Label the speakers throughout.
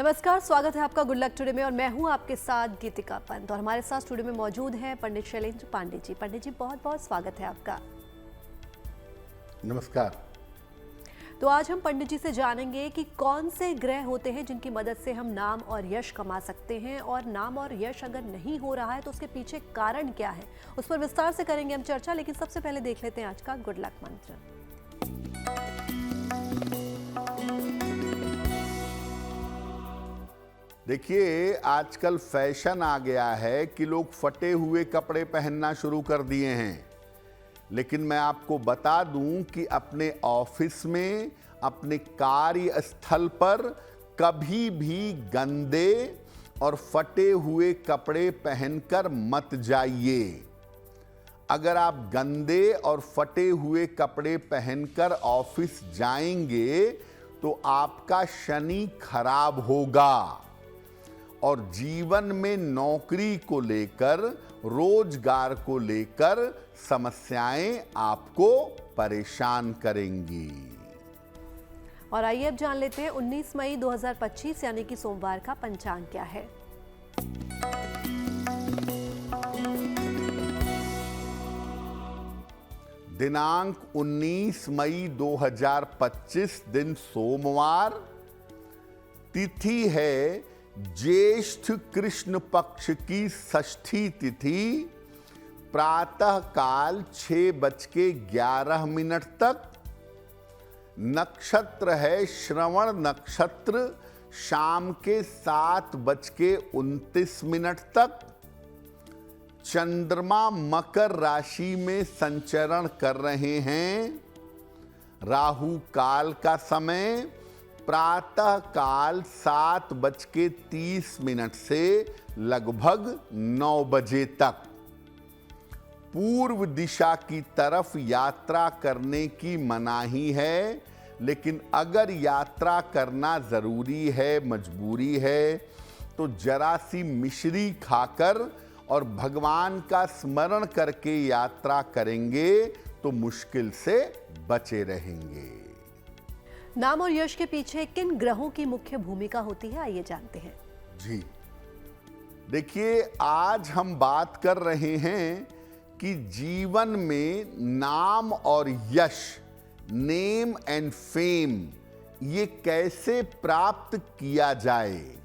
Speaker 1: नमस्कार, स्वागत है आपका गुड लक टुडे में और मैं हूं आपके साथ गीतिका पंत और हमारे साथ स्टूडियो में मौजूद हैं पंडित शैलेंद्र पांडे जी। पंडित जी, बहुत बहुत स्वागत है आपका।
Speaker 2: नमस्कार।
Speaker 1: तो आज हम पंडित जी से जानेंगे कि कौन से ग्रह होते हैं जिनकी मदद से हम नाम और यश कमा सकते हैं, और नाम और यश अगर नहीं हो रहा है तो उसके पीछे कारण क्या है, उस पर विस्तार से करेंगे हम चर्चा। लेकिन सबसे पहले देख लेते हैं आज का गुड लक मंत्र।
Speaker 2: देखिए, आजकल फैशन आ गया है कि लोग फटे हुए कपड़े पहनना शुरू कर दिए हैं। लेकिन मैं आपको बता दूं कि अपने ऑफिस में, अपने कार्यस्थल पर कभी भी गंदे और फटे हुए कपड़े पहनकर मत जाइए। अगर आप गंदे और फटे हुए कपड़े पहनकर ऑफिस जाएंगे तो आपका शनि खराब होगा और जीवन में नौकरी को लेकर, रोजगार को लेकर समस्याएं आपको परेशान करेंगी।
Speaker 1: और आइए अब जान लेते हैं 19 मई 2025 यानी कि सोमवार का पंचांग क्या है।
Speaker 2: दिनांक 19 मई 2025, दिन सोमवार। तिथि है ज्येष्ठ कृष्ण पक्ष की षष्ठी तिथि। प्रातः काल 6:11 तक। नक्षत्र है श्रवण नक्षत्र, शाम के 7:29 तक। चंद्रमा मकर राशि में संचरण कर रहे हैं। राहु काल का समय प्रातः काल 7:30 से लगभग 9 बजे तक। पूर्व दिशा की तरफ यात्रा करने की मनाही है, लेकिन अगर यात्रा करना जरूरी है, मजबूरी है, तो जरा सी मिश्री खाकर और भगवान का स्मरण करके यात्रा करेंगे तो मुश्किल से बचे रहेंगे।
Speaker 1: नाम और यश के पीछे किन ग्रहों की मुख्य भूमिका होती है, आइए जानते हैं।
Speaker 2: जी देखिए, आज हम बात कर रहे हैं कि जीवन में नाम और यश, नेम एंड फेम, ये कैसे प्राप्त किया जाए।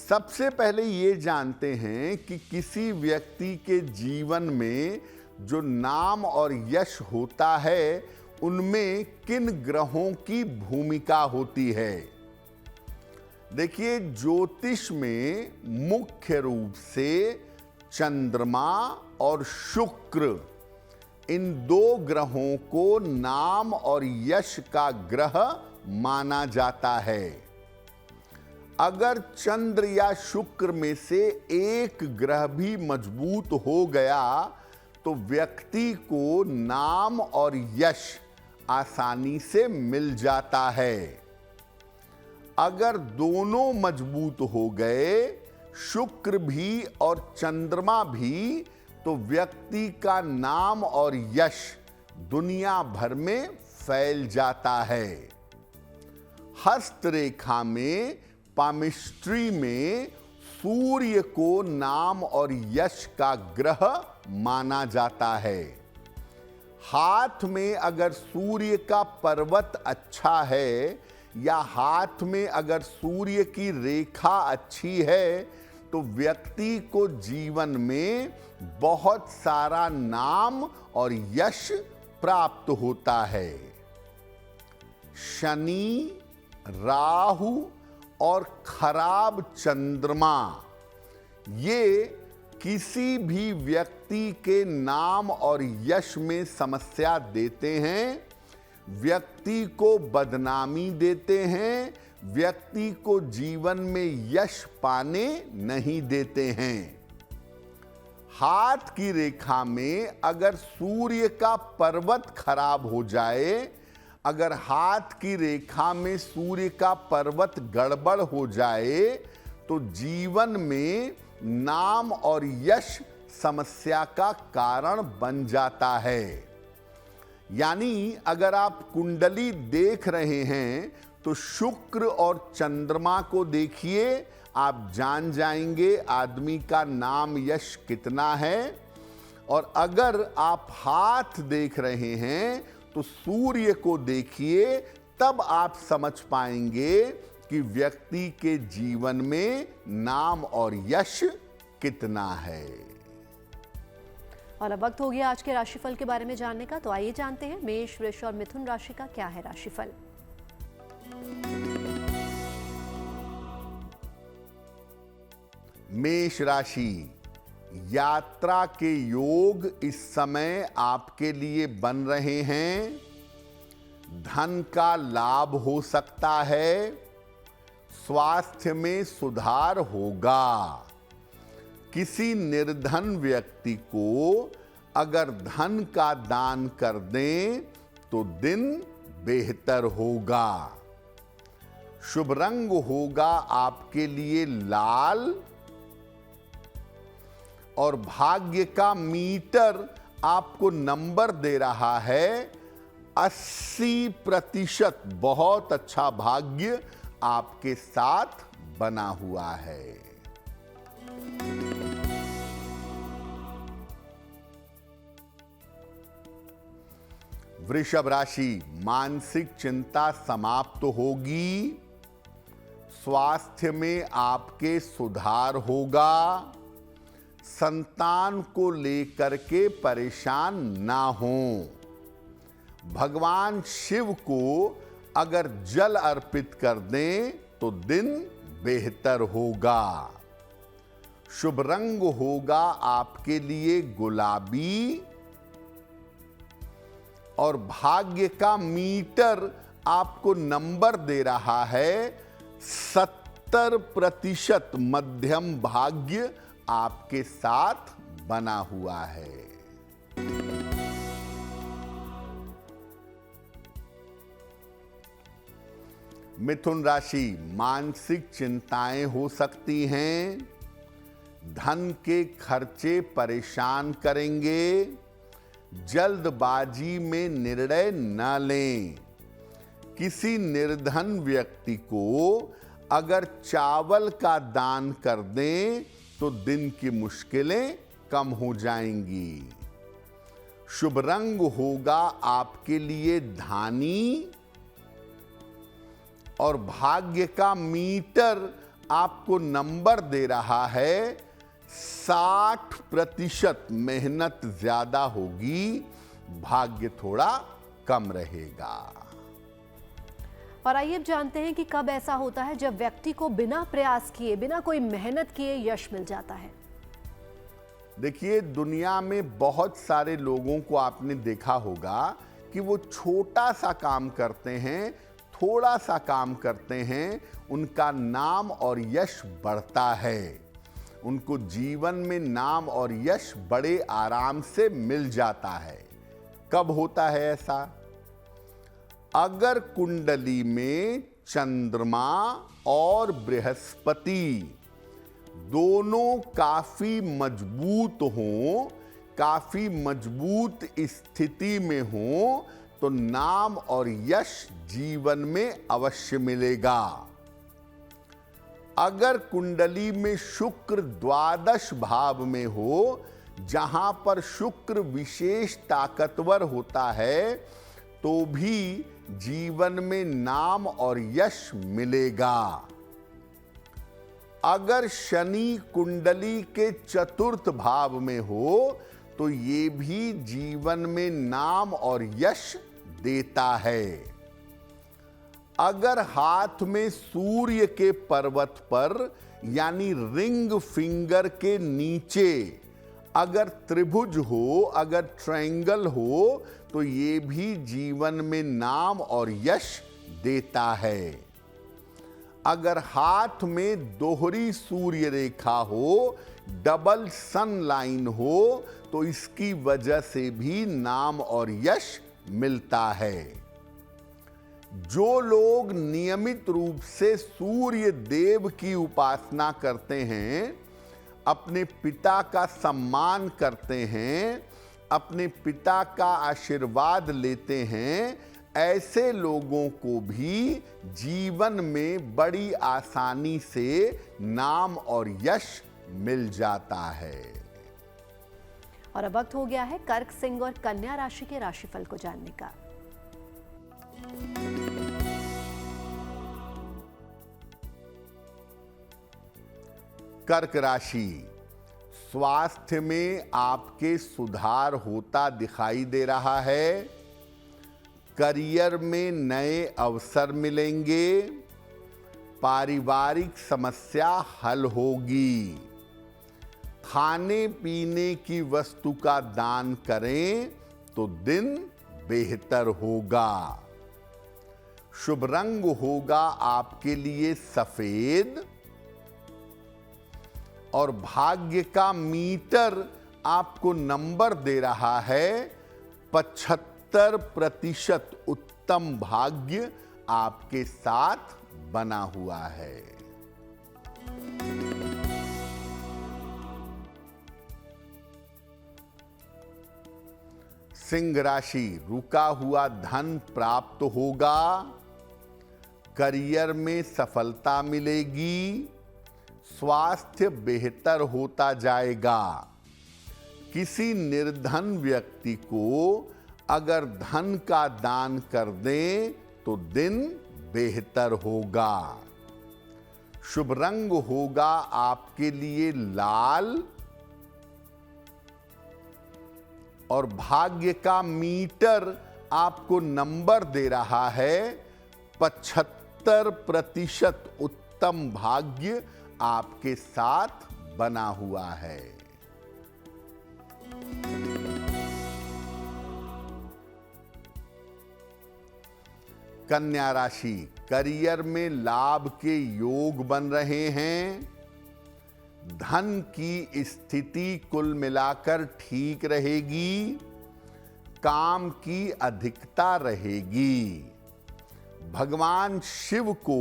Speaker 2: सबसे पहले ये जानते हैं कि किसी व्यक्ति के जीवन में जो नाम और यश होता है, उनमें किन ग्रहों की भूमिका होती है। देखिए, ज्योतिष में मुख्य रूप से चंद्रमा और शुक्र, इन दो ग्रहों को नाम और यश का ग्रह माना जाता है। अगर चंद्र या शुक्र में से एक ग्रह भी मजबूत हो गया तो व्यक्ति को नाम और यश आसानी से मिल जाता है। अगर दोनों मजबूत हो गए, शुक्र भी और चंद्रमा भी, तो व्यक्ति का नाम और यश दुनिया भर में फैल जाता है। हस्तरेखा में, पामिस्ट्री में सूर्य को नाम और यश का ग्रह माना जाता है। हाथ में अगर सूर्य का पर्वत अच्छा है या हाथ में अगर सूर्य की रेखा अच्छी है तो व्यक्ति को जीवन में बहुत सारा नाम और यश प्राप्त होता है। शनि, राहु और खराब चंद्रमा, ये किसी भी व्यक्ति के नाम और यश में समस्या देते हैं, व्यक्ति को बदनामी देते हैं, व्यक्ति को जीवन में यश पाने नहीं देते हैं। हाथ की रेखा में अगर सूर्य का पर्वत खराब हो जाए, अगर हाथ की रेखा में सूर्य का पर्वत गड़बड़ हो जाए, तो जीवन में नाम और यश समस्या का कारण बन जाता है। यानी अगर आप कुंडली देख रहे हैं तो शुक्र और चंद्रमा को देखिए, आप जान जाएंगे आदमी का नाम यश कितना है। और अगर आप हाथ देख रहे हैं तो सूर्य को देखिए, तब आप समझ पाएंगे कि व्यक्ति के जीवन में नाम और यश कितना है।
Speaker 1: और अब वक्त हो गया आज के राशिफल के बारे में जानने का, तो आइए जानते हैं मेष, वृष और मिथुन राशि का क्या है राशिफल।
Speaker 2: मेष राशि, यात्रा के योग इस समय आपके लिए बन रहे हैं। धन का लाभ हो सकता है। स्वास्थ्य में सुधार होगा। किसी निर्धन व्यक्ति को अगर धन का दान कर दें तो दिन बेहतर होगा। शुभ रंग होगा आपके लिए लाल। और भाग्य का मीटर आपको नंबर दे रहा है 80%। बहुत अच्छा भाग्य आपके साथ बना हुआ है। वृषभ राशि, मानसिक चिंता समाप्त होगी। स्वास्थ्य में आपके सुधार होगा। संतान को लेकर के परेशान ना हों। भगवान शिव को अगर जल अर्पित कर दें तो दिन बेहतर होगा। शुभ रंग होगा आपके लिए गुलाबी। और भाग्य का मीटर आपको नंबर दे रहा है 70%। मध्यम भाग्य आपके साथ बना हुआ है। मिथुन राशि, मानसिक चिंताएं हो सकती हैं। धन के खर्चे परेशान करेंगे। जल्दबाजी में निर्णय न लें। किसी निर्धन व्यक्ति को अगर चावल का दान कर दें तो दिन की मुश्किलें कम हो जाएंगी। शुभ रंग होगा आपके लिए धानी। और भाग्य का मीटर आपको नंबर दे रहा है 60%। मेहनत ज्यादा होगी, भाग्य थोड़ा कम रहेगा।
Speaker 1: और आइए अब जानते हैं कि कब ऐसा होता है जब व्यक्ति को बिना प्रयास किए, बिना कोई मेहनत किए यश मिल जाता है।
Speaker 2: देखिए, दुनिया में बहुत सारे लोगों को आपने देखा होगा कि वो छोटा सा काम करते हैं, थोड़ा सा काम करते हैं, उनका नाम और यश बढ़ता है। उनको जीवन में नाम और यश बड़े आराम से मिल जाता है। कब होता है ऐसा? अगर कुंडली में चंद्रमा और बृहस्पति दोनों काफी मजबूत हों, काफी मजबूत स्थिति में हों, तो नाम और यश जीवन में अवश्य मिलेगा। अगर कुंडली में शुक्र द्वादश भाव में हो, जहां पर शुक्र विशेष ताकतवर होता है, तो भी जीवन में नाम और यश मिलेगा। अगर शनि कुंडली के चतुर्थ भाव में हो, तो ये भी जीवन में नाम और यश देता है। अगर हाथ में सूर्य के पर्वत पर यानी रिंग फिंगर के नीचे अगर त्रिभुज हो, अगर ट्रायंगल हो, तो ये भी जीवन में नाम और यश देता है। अगर हाथ में दोहरी सूर्य रेखा हो, डबल सन लाइन हो, तो इसकी वजह से भी नाम और यश मिलता है। जो लोग नियमित रूप से सूर्य देव की उपासना करते हैं, अपने पिता का सम्मान करते हैं, अपने पिता का आशीर्वाद लेते हैं, ऐसे लोगों को भी जीवन में बड़ी आसानी से नाम और यश मिल जाता है।
Speaker 1: और अब वक्त हो गया है कर्क, सिंह और कन्या राशि के राशिफल को जानने का।
Speaker 2: कर्क राशि, स्वास्थ्य में आपके सुधार होता दिखाई दे रहा है। करियर में नए अवसर मिलेंगे। पारिवारिक समस्या हल होगी। खाने पीने की वस्तु का दान करें तो दिन बेहतर होगा। शुभ रंग होगा आपके लिए सफेद और भाग्य का मीटर आपको नंबर दे रहा है 75% उत्तम भाग्य आपके साथ बना हुआ है। सिंह राशि, रुका हुआ धन प्राप्त होगा। करियर में सफलता मिलेगी। स्वास्थ्य बेहतर होता जाएगा। किसी निर्धन व्यक्ति को अगर धन का दान कर दें तो दिन बेहतर होगा। शुभ रंग होगा आपके लिए लाल और भाग्य का मीटर आपको नंबर दे रहा है 75% उत्तम भाग्य आपके साथ बना हुआ है। कन्या राशि, करियर में लाभ के योग बन रहे हैं। धन की स्थिति कुल मिलाकर ठीक रहेगी। काम की अधिकता रहेगी। भगवान शिव को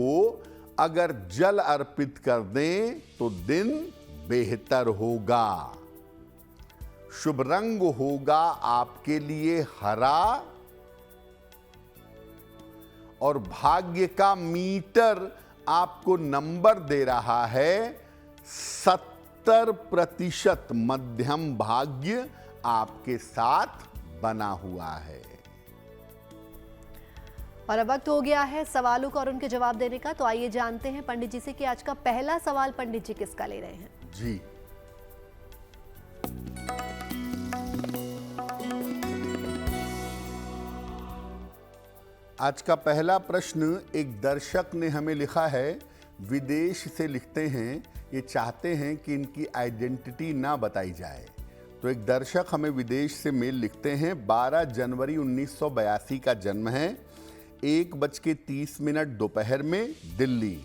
Speaker 2: अगर जल अर्पित कर दें तो दिन बेहतर होगा। शुभ रंग होगा आपके लिए हरा और भाग्य का मीटर आपको नंबर दे रहा है 70% मध्यम भाग्य आपके साथ बना हुआ है।
Speaker 1: और अब वक्त हो गया है सवालों का और उनके जवाब देने का। तो आइए जानते हैं पंडित जी से कि आज का पहला सवाल पंडित जी किसका ले रहे हैं।
Speaker 2: जी, आज का पहला प्रश्न एक दर्शक ने हमें लिखा है। विदेश से लिखते हैं, ये चाहते हैं कि इनकी आइडेंटिटी ना बताई जाए। तो एक दर्शक हमें विदेश से मेल लिखते हैं। 12 जनवरी 1982 का जन्म है। 1:30 दोपहर में, दिल्ली।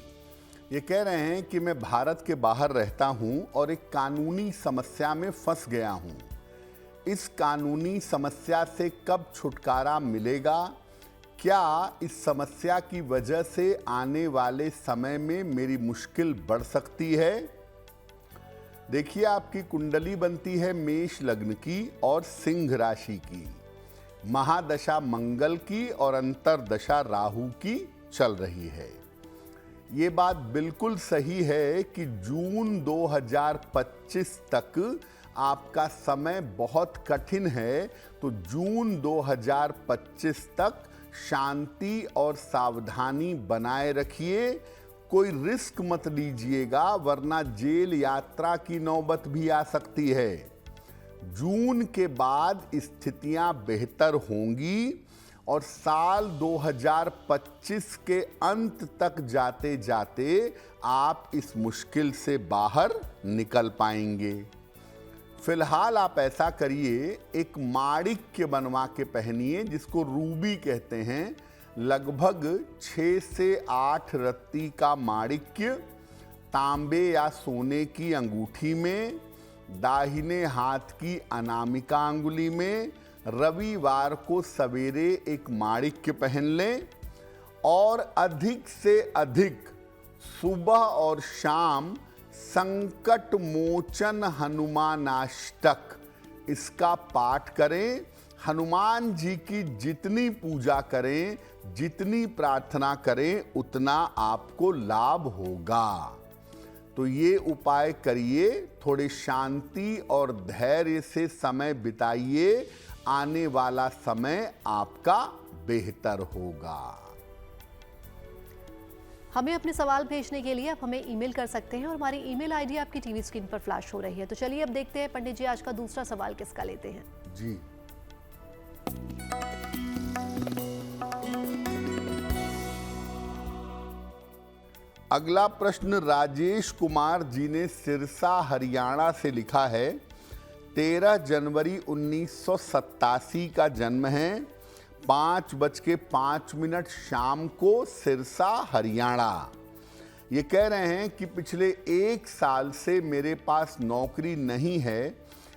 Speaker 2: ये कह रहे हैं कि मैं भारत के बाहर रहता हूं और एक कानूनी समस्या में फंस गया हूं। इस कानूनी समस्या से कब छुटकारा मिलेगा? क्या इस समस्या की वजह से आने वाले समय में मेरी मुश्किल बढ़ सकती है? देखिए, आपकी कुंडली बनती है मेष लग्न की और सिंह राशि की। महादशा मंगल की और अंतरदशा राहु की चल रही है। ये बात बिल्कुल सही है कि जून 2025 तक आपका समय बहुत कठिन है। तो जून 2025 तक शांति और सावधानी बनाए रखिए। कोई रिस्क मत लीजिएगा, वरना जेल यात्रा की नौबत भी आ सकती है। जून के बाद स्थितियां बेहतर होंगी और साल 2025 के अंत तक जाते जाते आप इस मुश्किल से बाहर निकल पाएंगे। फिलहाल आप ऐसा करिए, एक माणिक्य बनवा के पहनिए, जिसको रूबी कहते हैं। लगभग 6 से 8 रत्ती का माणिक्य तांबे या सोने की अंगूठी में, दाहिने हाथ की अनामिका अंगुली में, रविवार को सवेरे एक माणिक्य पहन लें और अधिक से अधिक सुबह और शाम संकट मोचन हनुमानाष्टक इसका पाठ करें। हनुमान जी की जितनी पूजा करें, जितनी प्रार्थना करें, उतना आपको लाभ होगा। तो ये उपाय करिए, थोड़ी शांति और धैर्य से समय बिताइए, आने वाला समय आपका बेहतर होगा।
Speaker 1: हमें अपने सवाल भेजने के लिए आप हमें ईमेल कर सकते हैं और हमारी ईमेल आईडी आपकी टीवी स्क्रीन पर फ्लैश हो रही है। तो चलिए अब देखते हैं पंडित जी आज का दूसरा सवाल किसका लेते हैं।
Speaker 2: जी, अगला प्रश्न राजेश कुमार जी ने सिरसा हरियाणा से लिखा है। 13 जनवरी 1987 का जन्म है, 5:05 शाम को, सिरसा हरियाणा। ये कह रहे हैं कि पिछले 1 साल से मेरे पास नौकरी नहीं है,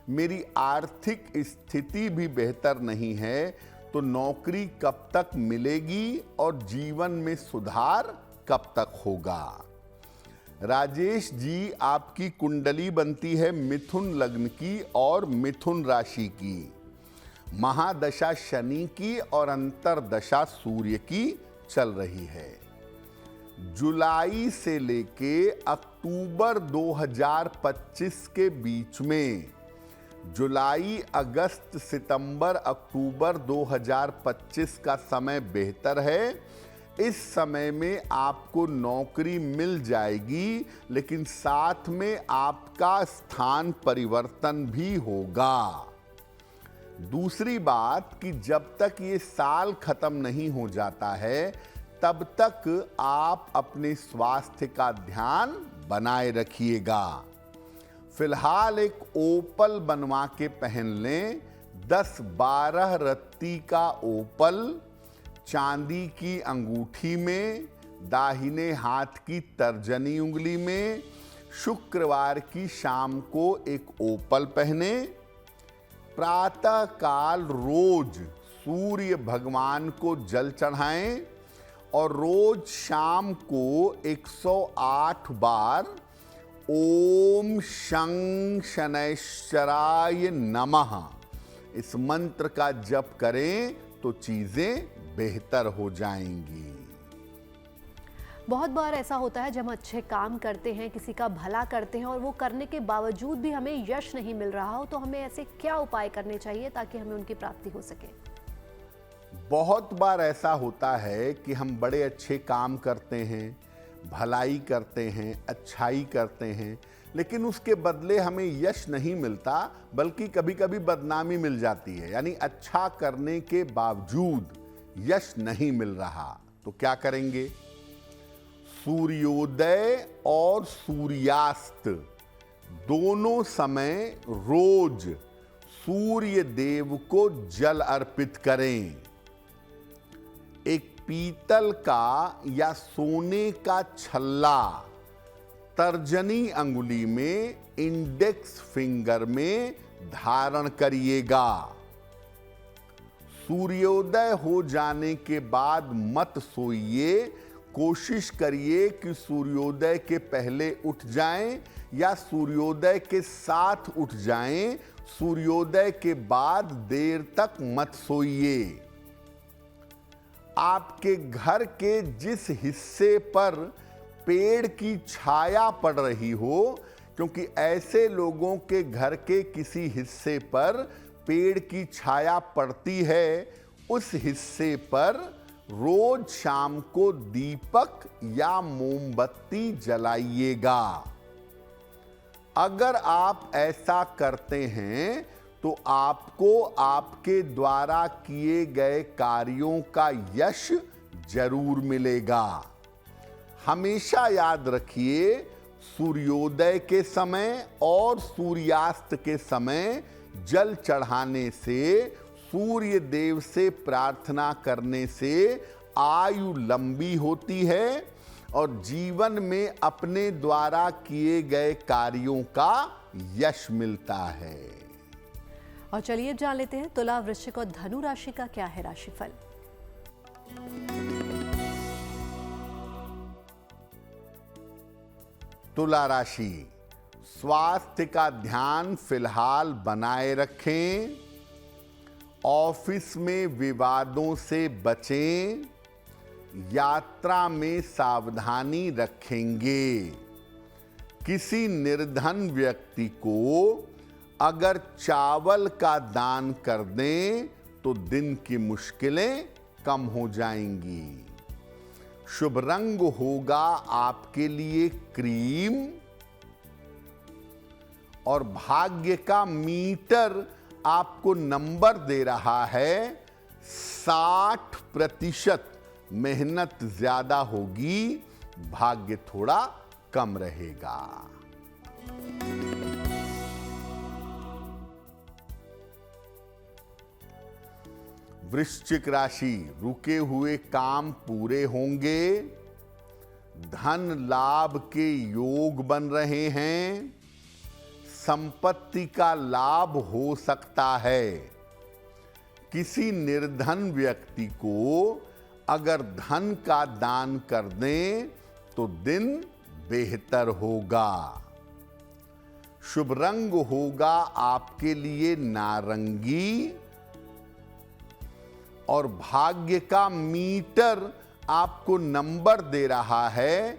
Speaker 2: मेरी आर्थिक स्थिति भी बेहतर नहीं है, तो नौकरी कब तक मिलेगी और जीवन में सुधार कब तक होगा? राजेश जी, आपकी कुंडली बनती है मिथुन लग्न की और मिथुन राशि की, महादशा शनि की और अंतरदशा सूर्य की चल रही है। जुलाई से लेके अक्टूबर 2025 के बीच में, जुलाई, अगस्त, सितंबर, अक्टूबर 2025 का समय बेहतर है। इस समय में आपको नौकरी मिल जाएगी, लेकिन साथ में आपका स्थान परिवर्तन भी होगा। दूसरी बात कि जब तक ये साल खत्म नहीं हो जाता है, तब तक आप अपने स्वास्थ्य का ध्यान बनाए रखिएगा। फिलहाल एक ओपल बनवा के पहन लें, 10-12 रत्ती का ओपल, चांदी की अंगूठी में, दाहिने हाथ की तर्जनी उंगली में। शुक्रवार की शाम को एक ओपल पहने। प्रातः काल रोज सूर्य भगवान को जल चढ़ाएं और रोज शाम को 108 बार ओम शं शनैश्चराय नमः इस मंत्र का जप करें तो चीजें बेहतर हो जाएंगी।
Speaker 1: बहुत बार ऐसा होता है जब हम अच्छे काम करते हैं, किसी का भला करते हैं और वो करने के बावजूद भी हमें यश नहीं मिल रहा हो, तो हमें ऐसे क्या उपाय करने चाहिए ताकि हमें उनकी प्राप्ति हो सके?
Speaker 2: बहुत बार ऐसा होता है कि हम बड़े अच्छे काम करते हैं, भलाई करते हैं, अच्छाई करते हैं, लेकिन उसके बदले हमें यश नहीं मिलता, बल्कि कभी कभी बदनामी मिल जाती है। यानी अच्छा करने के बावजूद यश नहीं मिल रहा, तो क्या करेंगे? सूर्योदय और सूर्यास्त दोनों समय रोज सूर्य देव को जल अर्पित करें। एक पीतल का या सोने का छल्ला तर्जनी अंगुली में, इंडेक्स फिंगर में धारण करिएगा। सूर्योदय हो जाने के बाद मत सोइए, कोशिश करिए कि सूर्योदय के पहले उठ जाएं या सूर्योदय के साथ उठ जाएं। सूर्योदय के बाद देर तक मत सोइए। आपके घर के जिस हिस्से पर पेड़ की छाया पड़ रही हो, क्योंकि ऐसे लोगों के घर के किसी हिस्से पर पेड़ की छाया पड़ती है, उस हिस्से पर रोज शाम को दीपक या मोमबत्ती जलाइएगा। अगर आप ऐसा करते हैं तो आपको आपके द्वारा किए गए कार्यों का यश जरूर मिलेगा। हमेशा याद रखिए, सूर्योदय के समय और सूर्यास्त के समय जल चढ़ाने से, सूर्य देव से प्रार्थना करने से आयु लंबी होती है और जीवन में अपने द्वारा किए गए कार्यों का यश मिलता है।
Speaker 1: और चलिए जान लेते हैं तुला, वृश्चिक और धनु राशि का क्या है राशिफल।
Speaker 2: तुला राशि, स्वास्थ्य का ध्यान फिलहाल बनाए रखें ऑफिस में विवादों से बचें, यात्रा में सावधानी रखेंगे। किसी निर्धन व्यक्ति को अगर चावल का दान कर दें तो दिन की मुश्किलें कम हो जाएंगी। शुभ रंग होगा आपके लिए क्रीम और भाग्य का मीटर आपको नंबर दे रहा है 60%। मेहनत ज्यादा होगी, भाग्य थोड़ा कम रहेगा। वृश्चिक राशि, रुके हुए काम पूरे होंगे। धन लाभ के योग बन रहे हैं। संपत्ति का लाभ हो सकता है। किसी निर्धन व्यक्ति को अगर धन का दान कर दें तो दिन बेहतर होगा। शुभ रंग होगा आपके लिए नारंगी और भाग्य का मीटर आपको नंबर दे रहा है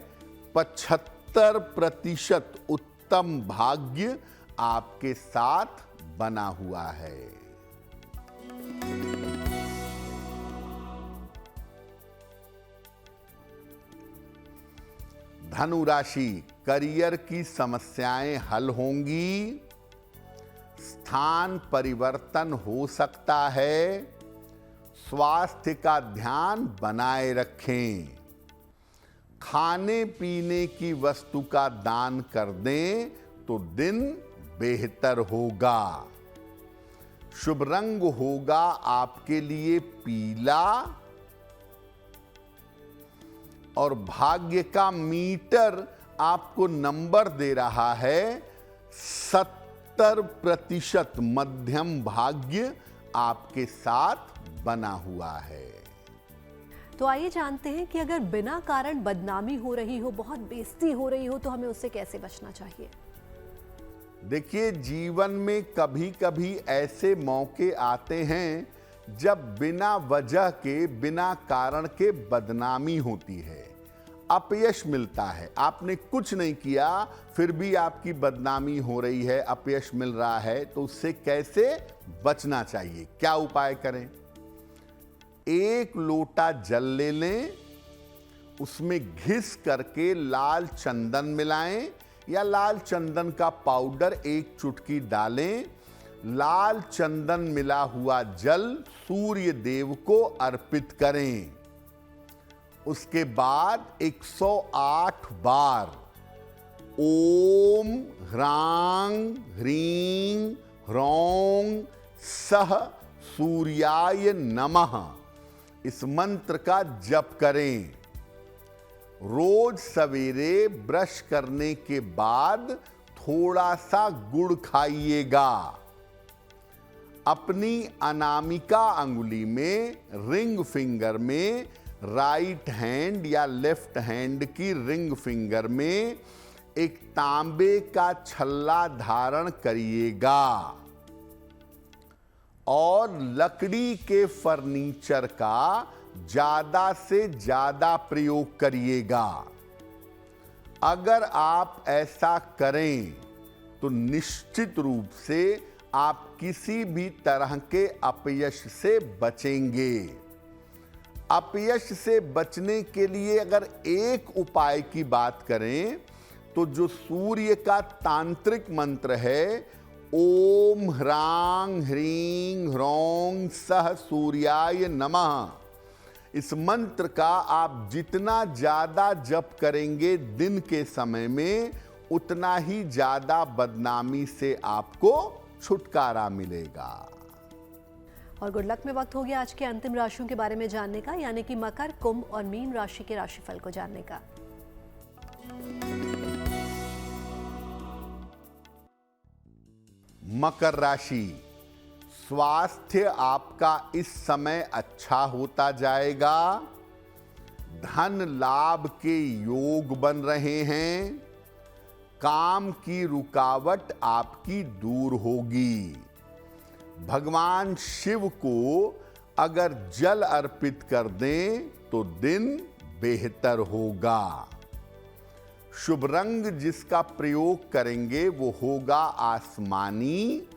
Speaker 2: 75%। उत्तम भाग्य आपके साथ बना हुआ है। धनु राशि, करियर की समस्याएं हल होंगी। स्थान परिवर्तन हो सकता है। स्वास्थ्य का ध्यान बनाए रखें। खाने पीने की वस्तु का दान कर दें तो दिन बेहतर होगा। शुभ रंग होगा आपके लिए पीला और भाग्य का मीटर आपको नंबर दे रहा है 70%। मध्यम भाग्य आपके साथ बना हुआ है।
Speaker 1: तो आइए जानते हैं कि अगर बिना कारण बदनामी हो रही हो, बहुत बेइज्जती हो रही हो, तो हमें उससे कैसे बचना चाहिए।
Speaker 2: देखिए, जीवन में कभी कभी ऐसे मौके आते हैं जब बिना वजह के, बिना कारण के बदनामी होती है, अपयश मिलता है। आपने कुछ नहीं किया फिर भी आपकी बदनामी हो रही है, अपयश मिल रहा है, तो उससे कैसे बचना चाहिए, क्या उपाय करें। एक लोटा जल ले लें, उसमें घिस करके लाल चंदन मिलाएं या लाल चंदन का पाउडर एक चुटकी डालें। लाल चंदन मिला हुआ जल सूर्य देव को अर्पित करें। उसके बाद 108 बार ओम ह्रांग ह्रीं ह्रौं सह सूर्याय नमः इस मंत्र का जप करें। रोज सवेरे ब्रश करने के बाद थोड़ा सा गुड़ खाइएगा। अपनी अनामिका अंगुली में, रिंग फिंगर में, राइट हैंड या लेफ्ट हैंड की रिंग फिंगर में एक तांबे का छल्ला धारण करिएगा और लकड़ी के फर्नीचर का ज्यादा से ज्यादा प्रयोग करिएगा। अगर आप ऐसा करें तो निश्चित रूप से आप किसी भी तरह के अपयश से बचेंगे। अपयश से बचने के लिए अगर एक उपाय की बात करें तो जो सूर्य का तांत्रिक मंत्र है, ओम ह्रांग ह्रीं ह्रौं सह सूर्याय नमः, इस मंत्र का आप जितना ज्यादा जप करेंगे दिन के समय में, उतना ही ज्यादा बदनामी से आपको छुटकारा मिलेगा।
Speaker 1: और गुड लक में वक्त हो गया आज के अंतिम राशियों के बारे में जानने का, यानी कि मकर, कुंभ और मीन राशि के राशिफल को जानने का।
Speaker 2: मकर राशि, स्वास्थ्य आपका इस समय अच्छा होता जाएगा। धन लाभ के योग बन रहे हैं। काम की रुकावट आपकी दूर होगी। भगवान शिव को अगर जल अर्पित कर दें तो दिन बेहतर होगा। शुभ रंग जिसका प्रयोग करेंगे वो होगा आसमानी,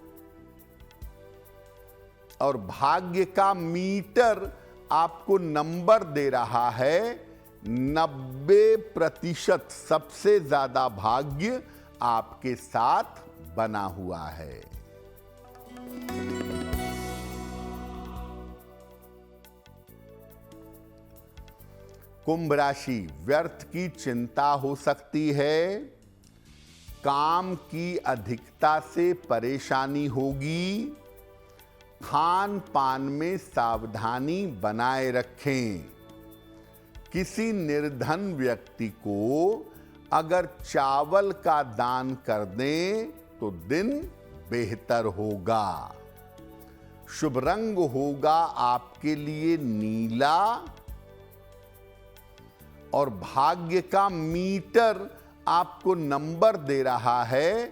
Speaker 2: और भाग्य का मीटर आपको नंबर दे रहा है 90%। सबसे ज्यादा भाग्य आपके साथ बना हुआ है। कुंभ राशि, व्यर्थ की चिंता हो सकती है, काम की अधिकता से परेशानी होगी, खान पान में सावधानी बनाए रखें। किसी निर्धन व्यक्ति को अगर चावल का दान कर दें तो दिन बेहतर होगा। शुभ रंग होगा आपके लिए नीला, और भाग्य का मीटर आपको नंबर दे रहा है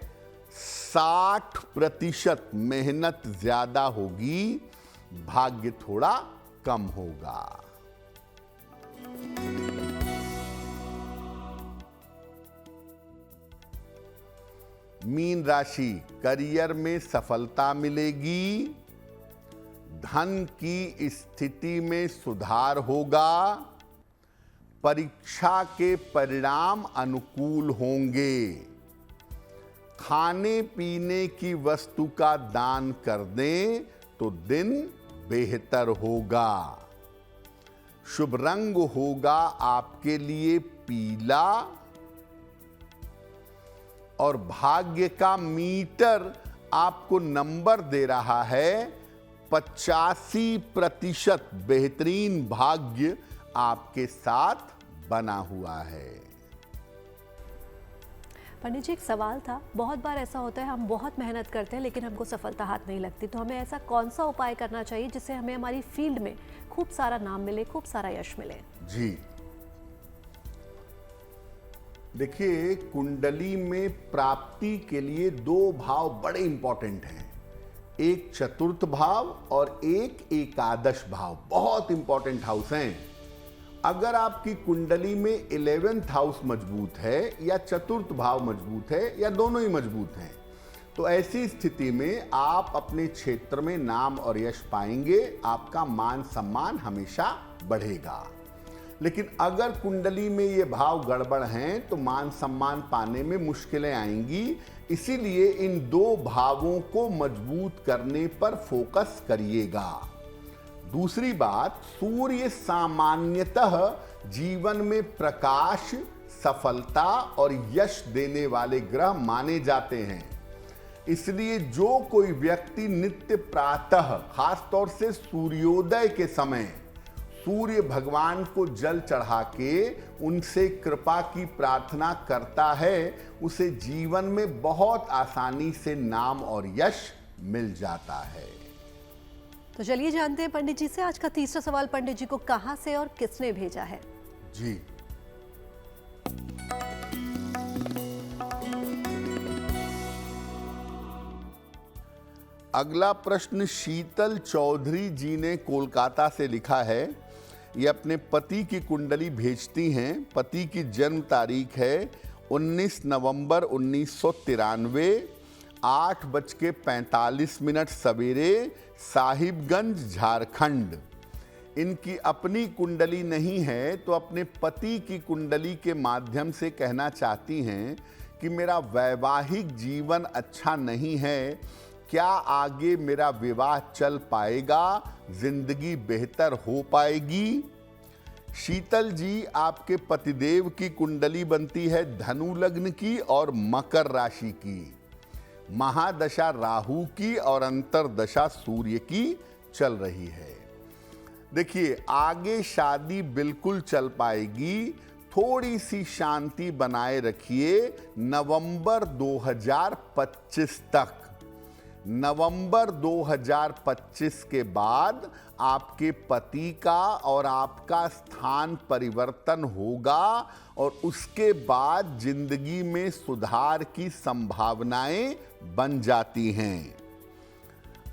Speaker 2: 60%। मेहनत ज्यादा होगी, भाग्य थोड़ा कम होगा। मीन राशि, करियर में सफलता मिलेगी, धन की स्थिति में सुधार होगा, परीक्षा के परिणाम अनुकूल होंगे, खाने पीने की वस्तु का दान कर दें तो दिन बेहतर होगा। शुभ रंग होगा आपके लिए पीला, और भाग्य का मीटर आपको नंबर दे रहा है 85%। बेहतरीन भाग्य आपके साथ बना हुआ है।
Speaker 1: पंडित जी, एक सवाल था। बहुत बार ऐसा होता है हम बहुत मेहनत करते हैं लेकिन हमको सफलता हाथ नहीं लगती, तो हमें ऐसा कौन सा उपाय करना चाहिए जिससे हमें हमारी फील्ड में खूब सारा नाम मिले, खूब सारा यश मिले?
Speaker 2: जी देखिए, कुंडली में प्राप्ति के लिए 2 भाव बड़े इंपॉर्टेंट हैं, एक चतुर्थ भाव और एक एकादश भाव। बहुत इंपॉर्टेंट हाउस हैं। अगर आपकी कुंडली में 11th हाउस मजबूत है या चतुर्थ भाव मजबूत है या दोनों ही मजबूत हैं, तो ऐसी स्थिति में आप अपने क्षेत्र में नाम और यश पाएंगे, आपका मान सम्मान हमेशा बढ़ेगा। लेकिन अगर कुंडली में ये भाव गड़बड़ हैं तो मान सम्मान पाने में मुश्किलें आएंगी। इसीलिए इन 2 भावों को मजबूत करने पर फोकस करिएगा। दूसरी बात, सूर्य सामान्यतः जीवन में प्रकाश, सफलता और यश देने वाले ग्रह माने जाते हैं। इसलिए जो कोई व्यक्ति नित्य प्रातः, खासतौर से सूर्योदय के समय, सूर्य भगवान को जल चढ़ा के उनसे कृपा की प्रार्थना करता है, उसे जीवन में बहुत आसानी से नाम और यश मिल जाता है।
Speaker 1: तो चलिए जानते हैं पंडित जी से आज का तीसरा सवाल पंडित जी को कहां से और किसने भेजा है।
Speaker 2: जी, अगला प्रश्न शीतल चौधरी जी ने कोलकाता से लिखा है। ये अपने पति की कुंडली भेजती हैं। पति की जन्म तारीख है 19 नवंबर 1993, 8:45 सवेरे, साहिबगंज, झारखंड। इनकी अपनी कुंडली नहीं है तो अपने पति की कुंडली के माध्यम से कहना चाहती हैं कि मेरा वैवाहिक जीवन अच्छा नहीं है, क्या आगे मेरा विवाह चल पाएगा, जिंदगी बेहतर हो पाएगी? शीतल जी, आपके पतिदेव की कुंडली बनती है धनु लग्न की और मकर राशि की, महादशा राहु की और अंतरदशा सूर्य की चल रही है। देखिए, आगे शादी बिल्कुल चल पाएगी, थोड़ी सी शांति बनाए रखिए नवंबर 2025 तक। नवंबर 2025 के बाद आपके पति का और आपका स्थान परिवर्तन होगा और उसके बाद जिंदगी में सुधार की संभावनाएं बन जाती हैं।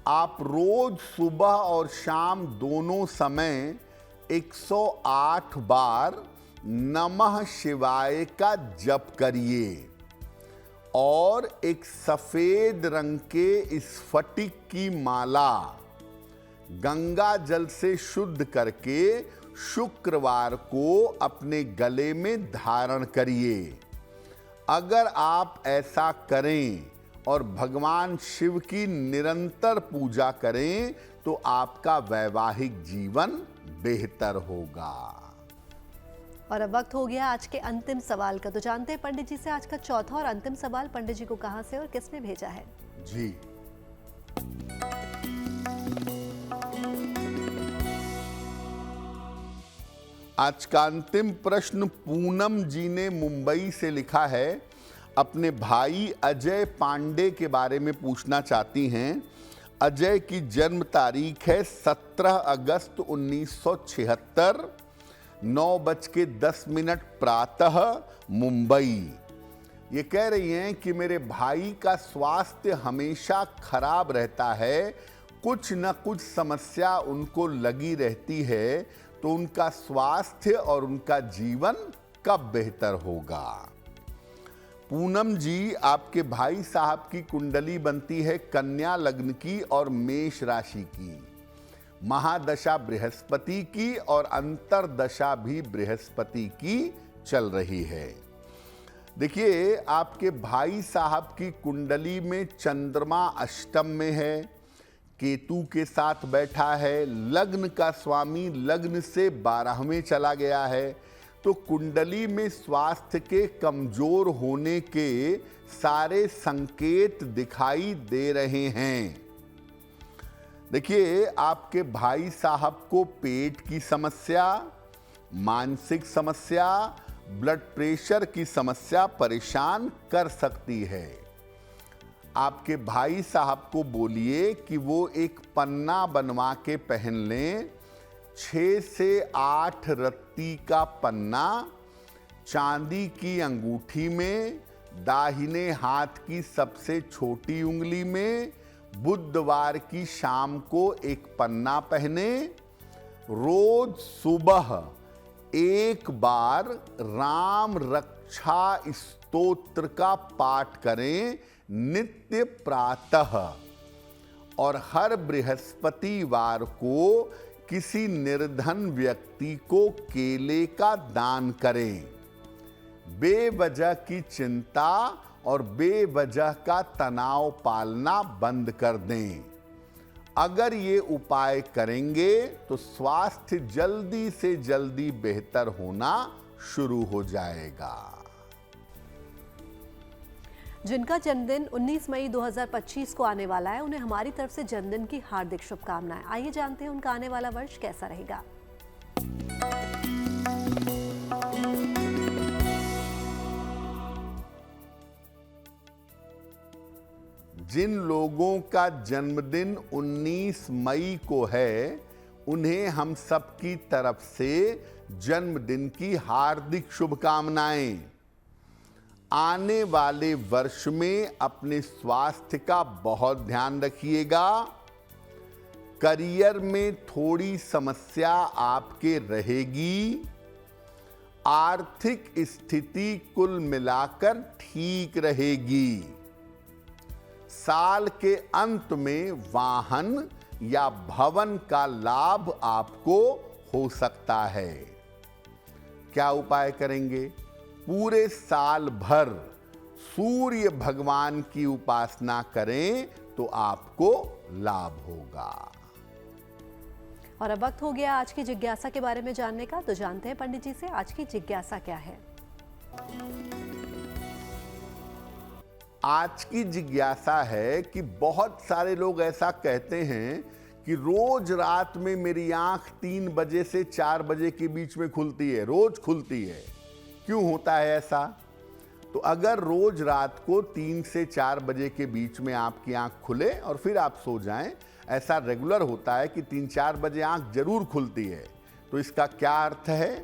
Speaker 2: आप रोज सुबह और शाम दोनों समय 108 बार नमः शिवाय का जप करिए और एक सफेद रंग के स्फटिक की माला गंगा जल से शुद्ध करके शुक्रवार को अपने गले में धारण करिए। अगर आप ऐसा करें और भगवान शिव की निरंतर पूजा करें तो आपका वैवाहिक जीवन बेहतर होगा।
Speaker 1: और अब वक्त हो गया आज के अंतिम सवाल का, तो जानते हैं पंडित जी से आज का चौथा और अंतिम सवाल पंडित जी को कहां से और किसने भेजा है।
Speaker 2: जी, आज का अंतिम प्रश्न पूनम जी ने मुंबई से लिखा है। अपने भाई अजय पांडे के बारे में पूछना चाहती हैं। अजय की जन्म तारीख है 17 अगस्त 1976, 9:10 प्रातः, मुंबई। ये कह रही हैं कि मेरे भाई का स्वास्थ्य हमेशा खराब रहता है, कुछ न कुछ समस्या उनको लगी रहती है, तो उनका स्वास्थ्य और उनका जीवन कब बेहतर होगा। पूनम जी, आपके भाई साहब की कुंडली बनती है कन्या लग्न की और मेष राशि की, महादशा बृहस्पति की और अंतरदशा भी बृहस्पति की चल रही है। देखिए, आपके भाई साहब की कुंडली में चंद्रमा अष्टम में है, केतु के साथ बैठा है, लग्न का स्वामी लग्न से 12वें चला गया है, तो कुंडली में स्वास्थ्य के कमजोर होने के सारे संकेत दिखाई दे रहे हैं। देखिए, आपके भाई साहब को पेट की समस्या, मानसिक समस्या, ब्लड प्रेशर की समस्या परेशान कर सकती है। आपके भाई साहब को बोलिए कि वो एक पन्ना बनवा के पहन लें, 6 से 8 रत्ती का पन्ना चांदी की अंगूठी में, दाहिने हाथ की सबसे छोटी उंगली में, बुधवार की शाम को एक पन्ना पहने, रोज सुबह एक बार राम रक्षा स्तोत्र का पाठ करें नित्य प्रातः, और हर बृहस्पतिवार को किसी निर्धन व्यक्ति को केले का दान करें। बेवजह की चिंता और बेवजह का तनाव पालना बंद कर दें। अगर ये उपाय करेंगे तो स्वास्थ्य जल्दी से जल्दी बेहतर होना शुरू हो जाएगा।
Speaker 1: जिनका जन्मदिन 19 मई 2025 को आने वाला है, उन्हें हमारी तरफ से जन्मदिन की हार्दिक शुभकामनाएं। आइए जानते हैं उनका आने वाला वर्ष कैसा रहेगा।
Speaker 2: जिन लोगों का जन्मदिन 19 मई को है, उन्हें हम सबकी तरफ से जन्मदिन की हार्दिक शुभकामनाएं। आने वाले वर्ष में अपने स्वास्थ्य का बहुत ध्यान रखिएगा। करियर में थोड़ी समस्या आपके रहेगी। आर्थिक स्थिति कुल मिलाकर ठीक रहेगी। साल के अंत में वाहन या भवन का लाभ आपको हो सकता है। क्या उपाय करेंगे? पूरे साल भर सूर्य भगवान की उपासना करें तो आपको लाभ होगा।
Speaker 1: और अब वक्त हो गया आज की जिज्ञासा के बारे में जानने का, तो जानते हैं पंडित जी से आज की जिज्ञासा क्या है।
Speaker 2: आज की जिज्ञासा है कि बहुत सारे लोग ऐसा कहते हैं कि रोज रात में मेरी आंख 3 बजे से 4 बजे के बीच में खुलती है, रोज खुलती है। क्यों होता है ऐसा? तो अगर रोज रात को 3 से 4 बजे के बीच में आपकी आंख खुले और फिर आप सो जाएं, ऐसा रेगुलर होता है कि 3-4 बजे आंख जरूर खुलती है, तो इसका क्या अर्थ है?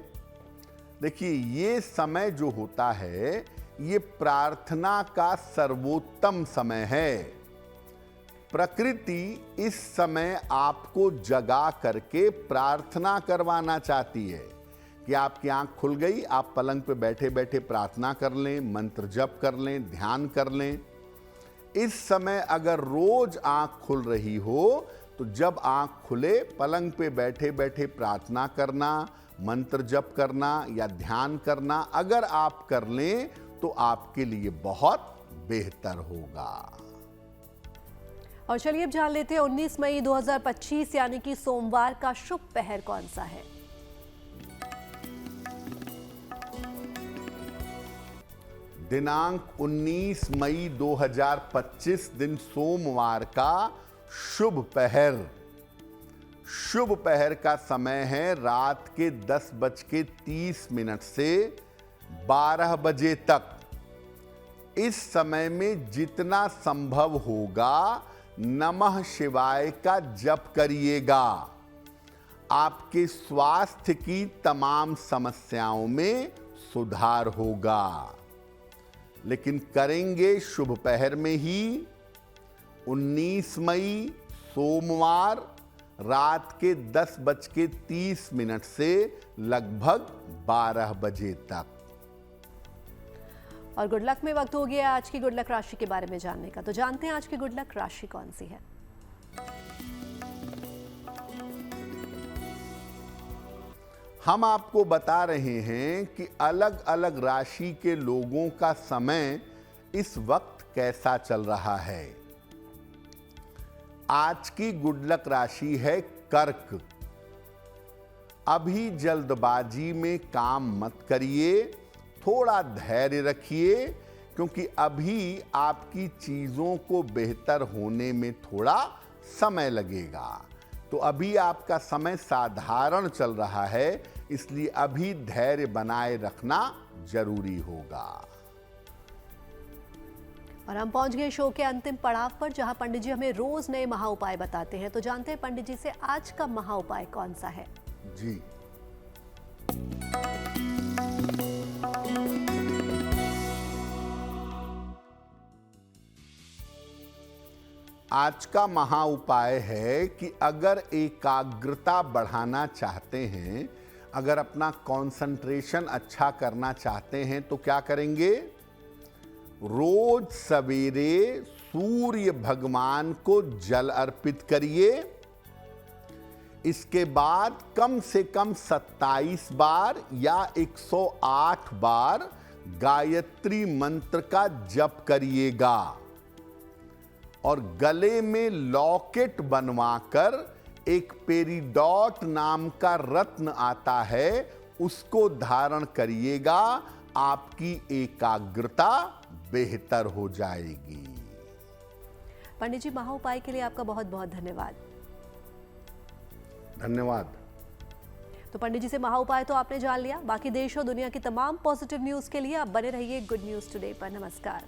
Speaker 2: देखिए, ये समय जो होता है, ये प्रार्थना का सर्वोत्तम समय है। प्रकृति इस समय आपको जगा करके प्रार्थना करवाना चाहती है कि आपकी आंख खुल गई, आप पलंग पे बैठे बैठे प्रार्थना कर लें, मंत्र जप कर लें, ध्यान कर लें। इस समय अगर रोज आंख खुल रही हो तो जब आंख खुले पलंग पे बैठे बैठे प्रार्थना करना, मंत्र जप करना या ध्यान करना अगर आप कर लें तो आपके लिए बहुत बेहतर होगा।
Speaker 1: और चलिए अब जान लेते हैं 19 मई 2025 यानी कि सोमवार का शुभ पहर कौन सा है।
Speaker 2: दिनांक 19 मई 2025 दिन सोमवार का शुभ पहर। शुभ पहर का समय है रात के 10:30 से 12 बजे तक। इस समय में जितना संभव होगा नमः शिवाय का जप करिएगा। आपके स्वास्थ्य की तमाम समस्याओं में सुधार होगा। लेकिन करेंगे शुभ पहर में ही 19 मई सोमवार रात के 10:30 से लगभग 12 बजे तक।
Speaker 1: और गुड लक में वक्त हो गया आज की गुड लक राशि के बारे में जानने का। तो जानते हैं आज की गुड लक राशि कौन सी है।
Speaker 2: हम आपको बता रहे हैं कि अलग अलग राशि के लोगों का समय इस वक्त कैसा चल रहा है। आज की गुड लक राशि है कर्क। अभी जल्दबाजी में काम मत करिए, थोड़ा धैर्य रखिए, क्योंकि अभी आपकी चीजों को बेहतर होने में थोड़ा समय लगेगा। तो अभी आपका समय साधारण चल रहा है, इसलिए अभी धैर्य बनाए रखना जरूरी होगा।
Speaker 1: और हम पहुंच गए शो के अंतिम पड़ाव पर, जहां पंडित जी हमें रोज नए महा उपाय बताते हैं। तो जानते हैं पंडित जी से आज का महा उपाय कौन सा है।
Speaker 2: जी, आज का महा उपाय है कि अगर एकाग्रता बढ़ाना चाहते हैं, अगर अपना कंसंट्रेशन अच्छा करना चाहते हैं तो क्या करेंगे। रोज सवेरे सूर्य भगवान को जल अर्पित करिए। इसके बाद कम से कम 27 बार या 108 बार गायत्री मंत्र का जप करिएगा। और गले में लॉकेट बनवाकर एक पेरिडॉट नाम का रत्न आता है, उसको धारण करिएगा। आपकी एकाग्रता बेहतर हो जाएगी।
Speaker 1: पंडित जी महा उपाय के लिए आपका बहुत बहुत धन्यवाद।
Speaker 2: धन्यवाद।
Speaker 1: तो पंडित जी से महा उपाय तो आपने जान लिया। बाकी देश और दुनिया की तमाम पॉजिटिव न्यूज के लिए आप बने रहिए गुड न्यूज टुडे पर। नमस्कार।